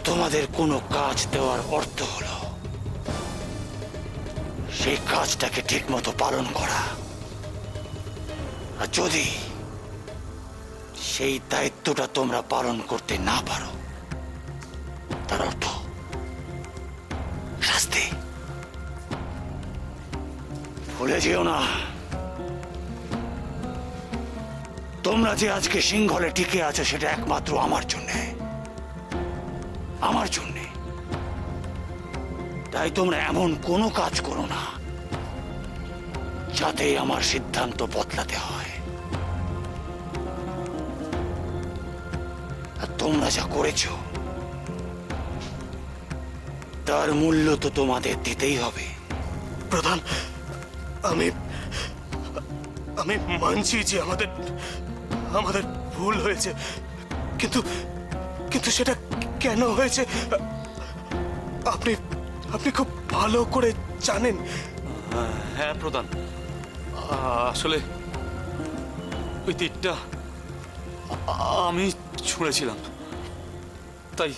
তোমাদের কোনো কাজ দেওয়ার অর্থ হলো সেই কাজটাকে ঠিকমতো পালন করা। আর যদি সেই দায়িত্বটা তোমরা পালন করতে না পারো, তার অর্থ শাস্তি। ভুলে যেও না, তোমরা যে আজকে সিংহলে টিকে আছো সেটা একমাত্র আমার জন্যে, আমার জন্যে। তাই তোমরা এমন কোনো কাজ করো না যাতে আমার সিদ্ধান্ত বদলাতে হয়। আর তোমরা যা করেছো তার মূল্য তো তোমাদের দিতেই হবে। প্রধান, আমি আমি মানছি যে আমাদের ভুল হয়েছে, কিন্তু কিন্তু সেটা কেন হয়েছে আপনি আপনি খুব ভালো করে জানেন। হ্যাঁ প্রধান, আসলে ওই তীরটা আমি ছুঁড়েছিলাম, তাই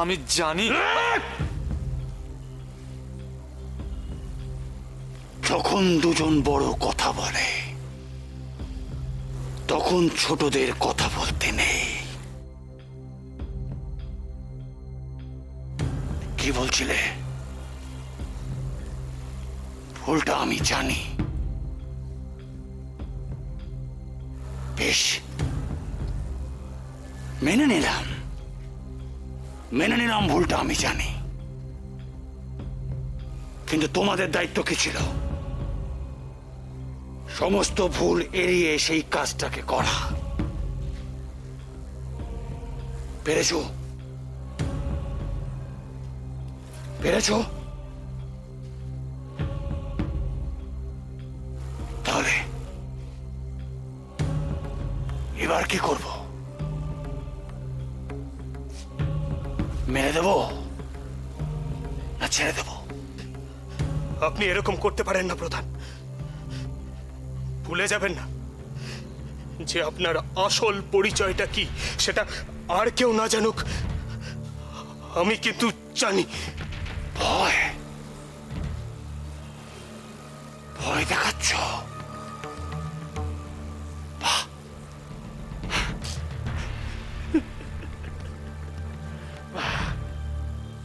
আমি জানি। যখন দুজন বড় কথা বলে তখন ছোটদের কথা বলতে নেই। কি বলছিলে? ভুলটা আমি জানি। বেশ, মেনে নিলাম ভুলটা আমি জানি। কিন্তু তোমাদের দায়িত্ব কি ছিল? সমস্ত ভুল এড়িয়ে সেই কাজটাকে করা। পেরেছো? পেরেছো? তাহলে এবার কি করব? মেরে দেব না ছেড়ে দেব? আপনি এরকম করতে পারেন না প্রধান। ভুলে যাবেন না যে আপনার আসল পরিচয়টা কি সেটা আর কেউ না জানুক, আমি কিন্তু জানি। ভয় ভয় দেখাচ্ছ?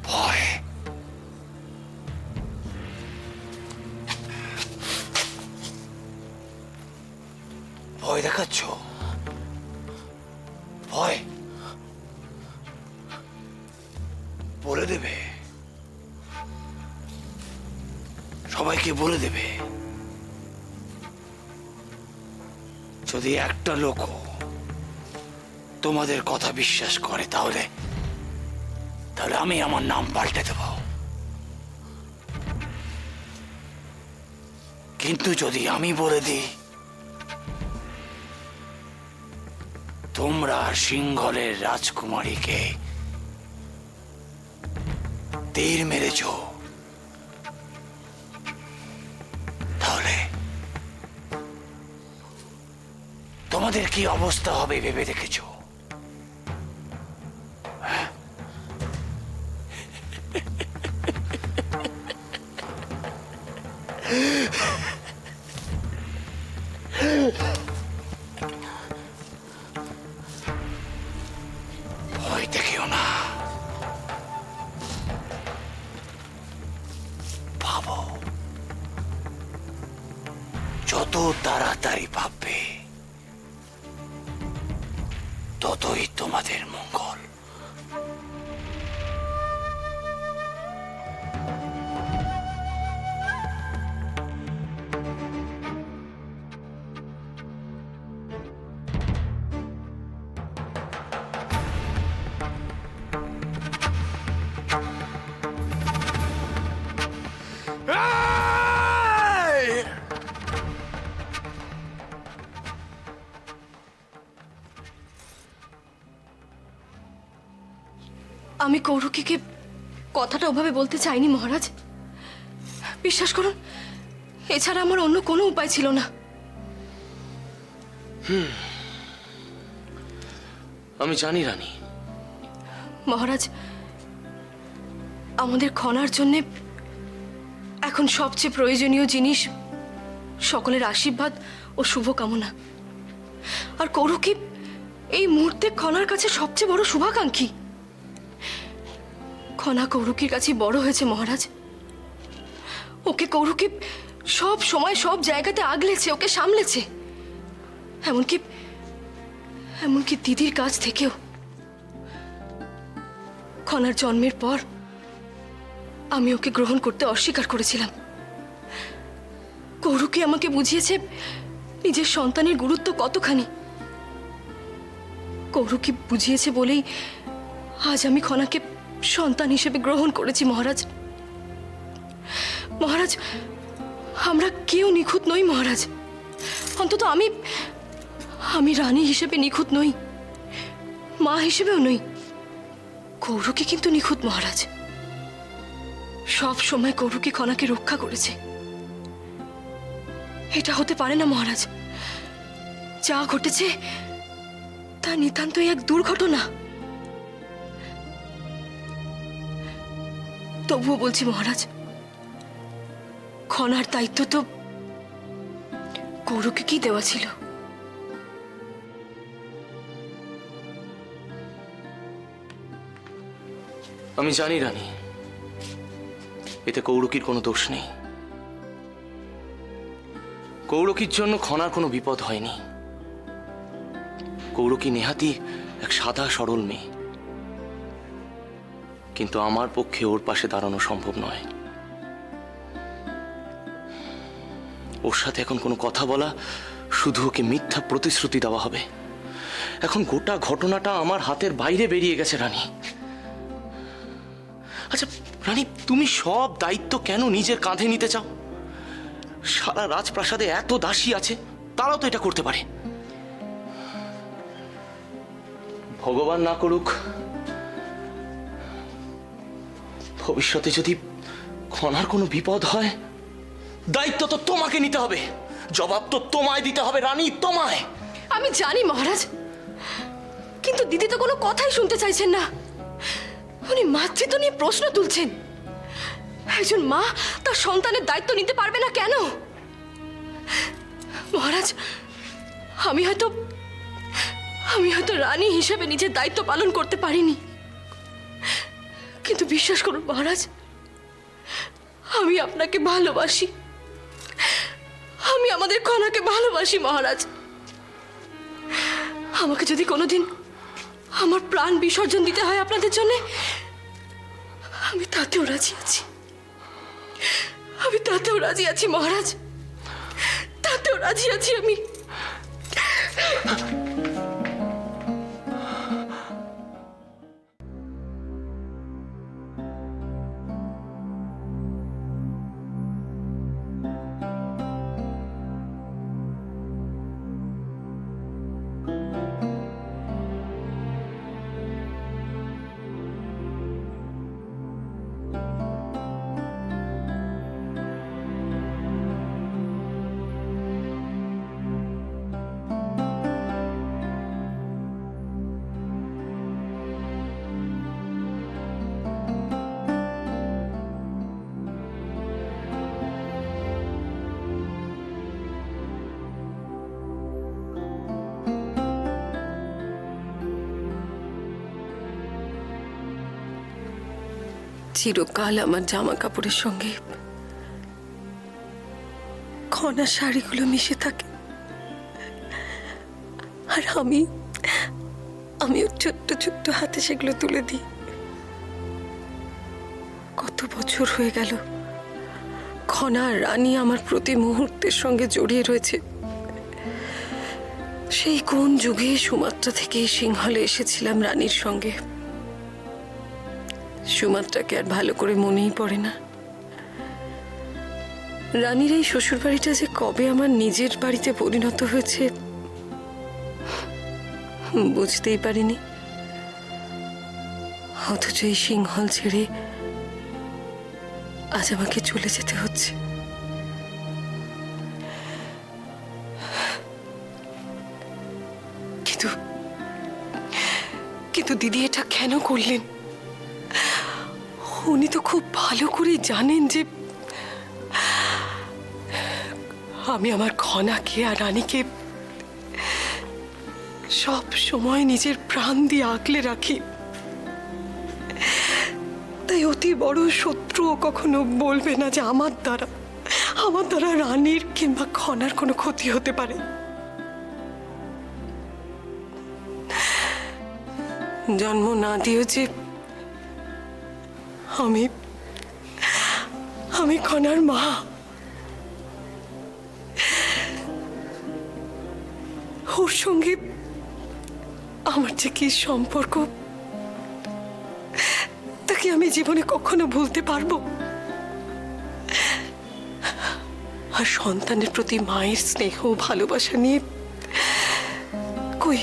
ভয় ভয় দেখাচ্ছ? ভয় বলে দেবে, সবাইকে বলে দেবে। যদি একটা লোক তোমাদের কথা বিশ্বাস করে তাহলে আমি আমার নাম পাল্টে দেব। কিন্তু যদি আমি বলে দিই তোমরা সিংহলের রাজকুমারীকে তীর মেরেছ, তাহলে তোমাদের কি অবস্থা হবে ভেবে দেখেছ? ভয় দেখিও না, ভাবো। যত তাড়াতাড়ি ভাববে ততই তোমাদের মঙ্গল। আমি কৌরুকীকে কথাটা ওভাবে বলতে চাইনি মহারাজ। বিশ্বাস করুন, এছাড়া আমার অন্য কোনো উপায় ছিল না। আমি জানি রানী। মহারাজ, আমাদের খনার জন্যে এখন সবচেয়ে প্রয়োজনীয় জিনিস সকলের আশীর্বাদ ও শুভকামনা। আর কৌরকি এই মুহূর্তে খনার কাছে সবচেয়ে বড় শুভাকাঙ্ক্ষী। খনা কৌরকির কাছে বড় হয়েছে মহারাজ। ওকে কৌরকি সব সময় সব জায়গাতে আগলেছে, ওকে সামলেছে, এমনকি এমনকি দিদির কাছ থেকেও। খনার জন্মের পর আমি ওকে গ্রহণ করতে অস্বীকার করেছিলাম। কৌরকি আমাকে বুঝিয়েছে নিজের সন্তানের গুরুত্ব কতখানি। কৌরকি বুঝিয়েছে বলেই আজ আমি খনাকে সন্তান হিসেবে গ্রহণ করেছি মহারাজ। মহারাজ, আমরা কেউ নিখুঁত নই মহারাজ। অন্তত আমি রানী হিসেবে নিখুঁত নই, মা হিসেবেও নই। কৌরকি কিন্তু নিখুঁত মহারাজ। সব সময় কৌরকি খনাকে রক্ষা করেছে। এটা হতে পারে না মহারাজ। যা ঘটেছে তা নিতান্তই এক দুর্ঘটনা। তবুও বলছি মহারাজ, খনার দায়িত্ব তো কৌরকে কি দেওয়া ছিল। আমি জানি রানী, এতে কৌরকির কোনো দোষ নেই। কৌরকির জন্য খনার কোনো বিপদ হয়নি। কৌরকি নেহাতি এক সাদা সরল মেয়ে, কিন্তু আমার পক্ষে ওর পাশে দাঁড়ানো সম্ভব নয়। ওর সাথে এখন কোনো কথা বলা শুধু ওকে মিথ্যা প্রতিশ্রুতি দেওয়া হবে। এখন গোটা ঘটনাটা আমার হাতের বাইরে বেরিয়ে গেছে রানী। আচ্ছা রানী, তুমি সব দায়িত্ব কেন নিজের কাঁধে নিতে চাও? সারা রাজপ্রাসাদে এত দাসী আছে, তারাও তো এটা করতে পারে। ভগবান না করুক, ভবিষ্যতে যদি খনার কোনো বিপদ হয়, দায়িত্ব তো তোমাকে নিতে হবে, জবাব তো তোমায় দিতে হবে রানী, তোমায়। আমি জানি মহারাজ, কিন্তু দিদি তো কোনো কথাই শুনতে চাইছেন না। উনি মাতৃত্ব নিয়ে প্রশ্ন তুলছেন। একজন মা তার সন্তানের দায়িত্ব নিতে পারবে না কেন? মহারাজ, আমি হয়তো রানী হিসেবে নিজের দায়িত্ব পালন করতে পারিনি, কিন্তু বিশ্বাস করুন মহারাজ, আমি আপনাকে ভালোবাসি। আমি আমাদের খনাকে ভালোবাসি মহারাজ। আমাকে যদি কোনোদিন আমার প্রাণ বিসর্জন দিতে হয় আপনাদের জন্য, আমি তাতেও রাজি আছি। আমি তাতেও রাজি আছি মহারাজ, তাতেও রাজি আছি আমি। চিরকাল আমার জামা কাপড়ের সঙ্গে খনা শাড়িগুলো মিশে থাকে, আর আমিও ছোট্ট ছোট্ট হাতে সেগুলো তুলে দিই। কত বছর হয়ে গেল খনা আর রানী আমার প্রতি মুহূর্তের সঙ্গে জড়িয়ে রয়েছে। সেই কোন যুগে সুমাত্রা থেকে সিংহলে এসেছিলাম রানীর সঙ্গে। সুমাত্রাকে আর ভালো করে মনেই পড়ে না। রানীর এই শ্বশুর বাড়িটা যে কবে আমার নিজের বাড়িতে পরিণত হয়েছে বুঝতেই পারিনি। অথচ এই সিংহল ছেড়ে আজ আমাকে চলে যেতে হচ্ছে। কিন্তু দিদি এটা কেন করলেন? উনি তো খুব ভালো করে জানেন যে আমি আমার খনাকে আর রানীকে সব সময় নিজের প্রাণ দিয়ে আগলে রাখি। তাই অতি বড় শত্রুও কখনো বলবে না যে আমার দ্বারা রানীর কিংবা খনার কোনো ক্ষতি হতে পারে। জন্ম না দিও যে আমি খনার মা। ওর সঙ্গে আমার যে কি সম্পর্ক তাকে আমি জীবনে কখনো ভুলতে পারবো। আর সন্তানের প্রতি মায়ের স্নেহ ভালোবাসা নিয়ে কই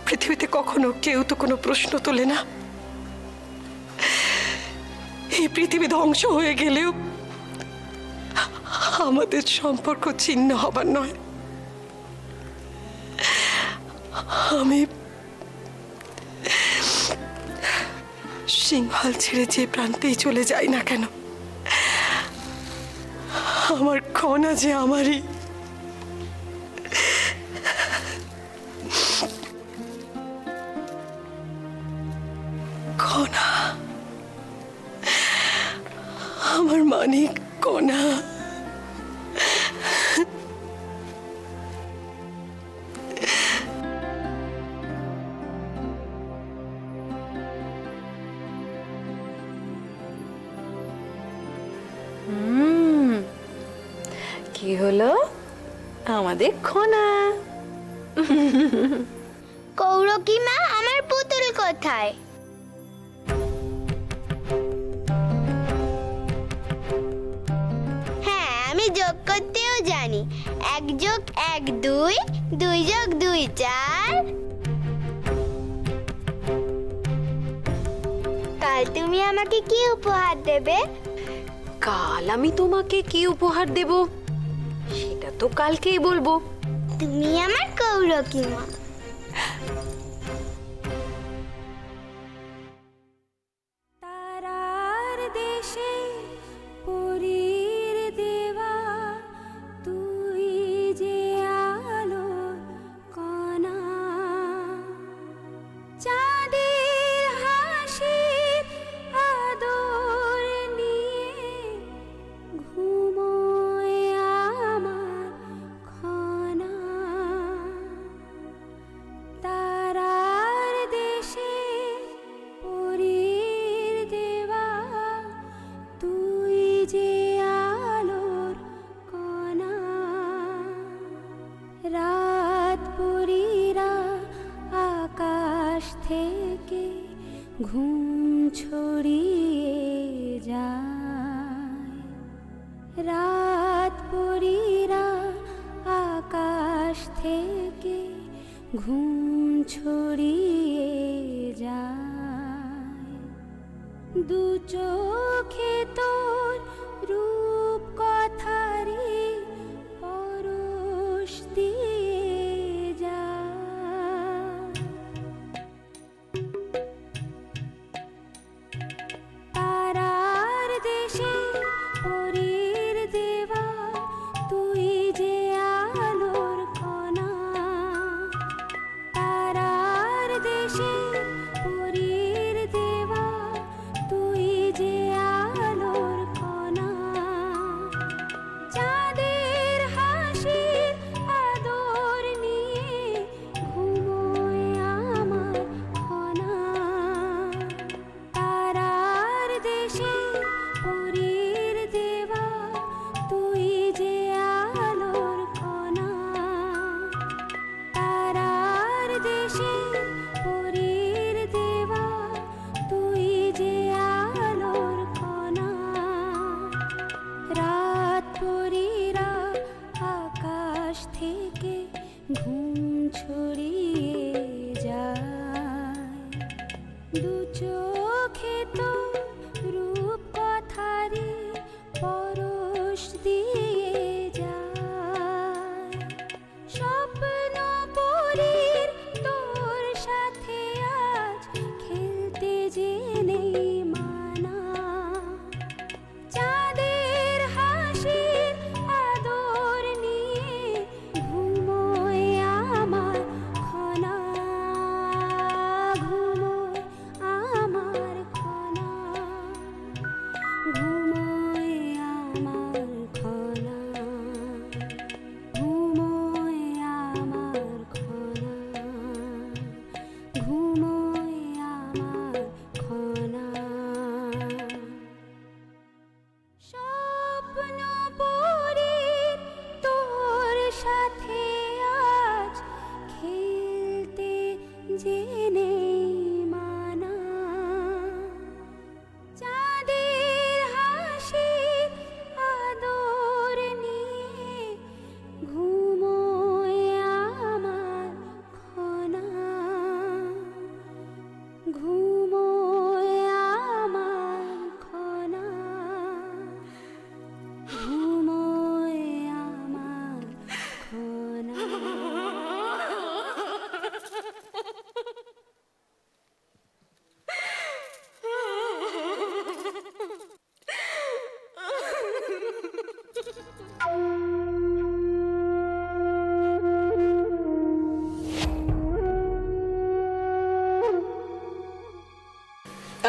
পৃথিবীতে কখনো কেউ তো কোনো প্রশ্ন তোলে না। এই পৃথিবী ধ্বংস হয়ে গেলেও আমাদের সম্পর্ক ছিন্ন হবার নয়। আমি সিংহল ছেড়ে যে প্রান্তেই চলে যাই না কেন, আমার খনা যে আমারই। খনা আমার মানিক, কনা। কি হলো আমাদের খনা? কৌরকিমা, আমার পুতুল কোথায়? হ্যাঁ, আমি যোগ করতেও জানি। 1 + 1 2, 2 + 2 4। কাল তুমি আমাকে কি উপহার দেবে? কাল আমি তোমাকে কি উপহার দেব সেটা তো কালকেই বলবো। তুমি আমার কৌরকিমা। তারার দেশে পরীর দেওয়া তুই যে আলো কণা, চাঁদের হাসির আদর নিয়ে ঘুমোয় আমার খনা। তারার দেশে পরীর দেওয়া তুই যে আলোর কণা, রাত পরীরা আকাশ থেকে ঘুম ছড়িয়ে যায়। রাত পরীরা আকাশ থেকে ঘুম ছড়িয়ে যায়। দু চোখে তোর রূপ কথারি পরশ দিয়ে যায়। তারার দেশে পরীর দেওয়া তুই যে আলোর কণা। তারার দেশে পরীর দেওয়া তুই যে আলোর কণা, চাঁদের হাসির আদর নিয়ে ঘুমোয় আমার খনা। তারার দেশে পরীর দেওয়া তুই যে আলোর কণা। তারার দেশে পরীর দেওয়া তুই যে আলোর কণা, রাত পরীরা আকাশ থেকে ঘুম ছড়িয়ে যায়। দু চোখে তো রূপ কথারি পরশ দিয়ে যায়। স্বপ্ন পরীর তোর সাথে আজ খেলতে যে নেই মানা।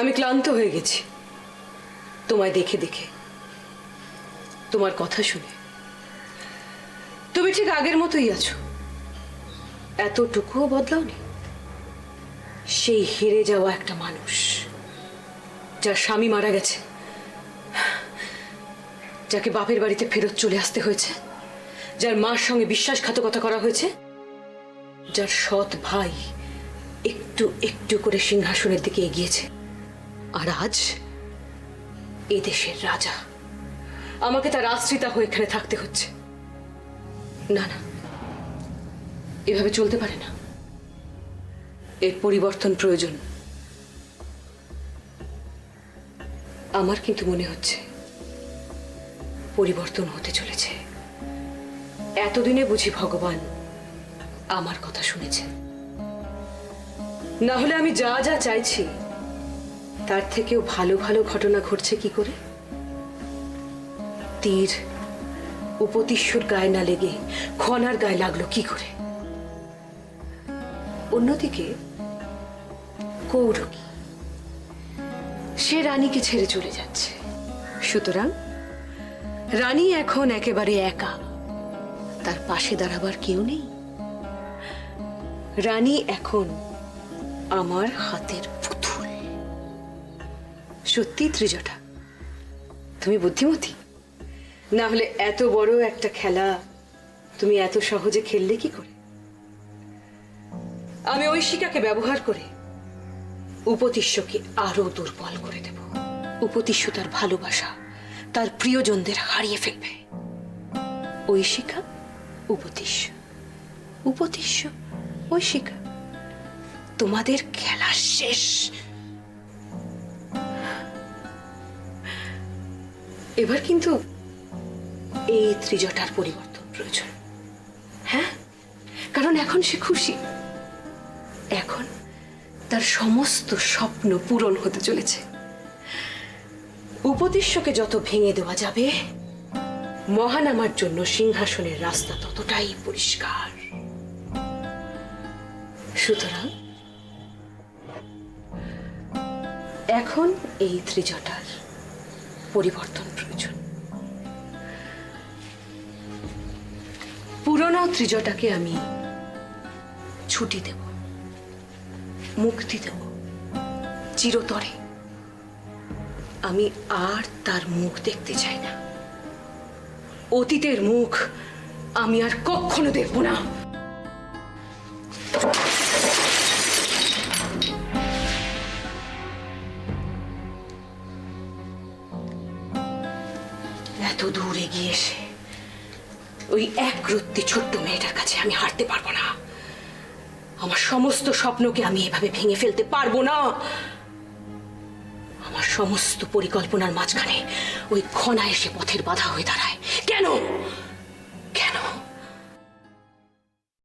আমি ক্লান্ত হয়ে গেছি তোমায় দেখে দেখে, তোমার কথা শুনে। তুমি ঠিক আগের মতোই আছো, এতটুকুও বদলাওনি। সেই হেরে যাওয়া একটা মানুষ, যার স্বামী মারা গেছে, যাকে বাপের বাড়িতে ফেরত চলে আসতে হয়েছে, যার মার সঙ্গে বিশ্বাসঘাতকতা করা হয়েছে, যার সৎ ভাই একটু একটু করে সিংহাসনের দিকে এগিয়েছে, আর আজ এদেশের রাজা, আমাকে তার আশ্রিতা হয়ে এখানে থাকতে হচ্ছে। না না, এভাবে চলতে পারে না। এর পরিবর্তন প্রয়োজন। আমার কিন্তু মনে হচ্ছে পরিবর্তন হতে চলেছে। এতদিনে বুঝি ভগবান আমার কথা শুনেছে, না হলে আমি যা যা চাইছি তার থেকেও ভালো ভালো ঘটনা ঘটছে কি করে? তীর উপতিষ্যুর গায়ে না লেগে খনার গায়ে লাগলো কি করে? অন্যদিকে কৌরবী, সে রানীকে ছেড়ে চলে যাচ্ছে। সুতরাং রানী এখন একেবারে একা, তার পাশে দাঁড়াবার কেউ নেই। রানী এখন আমার হাতের পুতুল। সত্যি ত্রিজটা, তুমি বুদ্ধিমতী, না হলে এত বড় একটা খেলা তুমি এত সহজে খেললে কি করে? আমি ঐশিকাকে ব্যবহার করে উপতিষ্যকে আরো দুর্বল করে দেব। উপতিষ্য তার ভালোবাসা, তার প্রিয়জনদের হারিয়ে ফেলবে। ঐশিকা, উপতিষ্য, উপতিষ্য, ঐশিকা, তোমাদের খেলা শেষ। এবার কিন্তু এই ত্রিজটার পরিবর্তন প্রয়োজন। হ্যাঁ, কারণ এখন সে খুশি, এখন তার সমস্ত স্বপ্ন পূরণ হতে চলেছে। উপতিষ্যকে যত ভেঙে দেওয়া যাবে, মহানামার জন্য সিংহাসনের রাস্তা ততটাই পরিষ্কার। সুতরাং এখন এই ত্রিজটার পরিবর্তন প্রয়োজন। পুরনো ত্রিজটাকে আমি ছুটি দেব, মুক্তি দেব চিরতরে। আমি আর তার মুখ দেখতে চাই না। অতীতের মুখ আমি আর কখনো দেখব না। এত দূর এগিয়ে এসে ওই একরত্তি ছোট্ট মেয়েটার কাছে আমি হারতে পারবো না। আমার সমস্ত স্বপ্নকে আমি এভাবে ভেঙে ফেলতে পারবো না। আমার সমস্ত পরিকল্পনার মাঝখানে ওই খনা এসে পথের বাধা হয়ে দাঁড়ায়। কেন? কেন?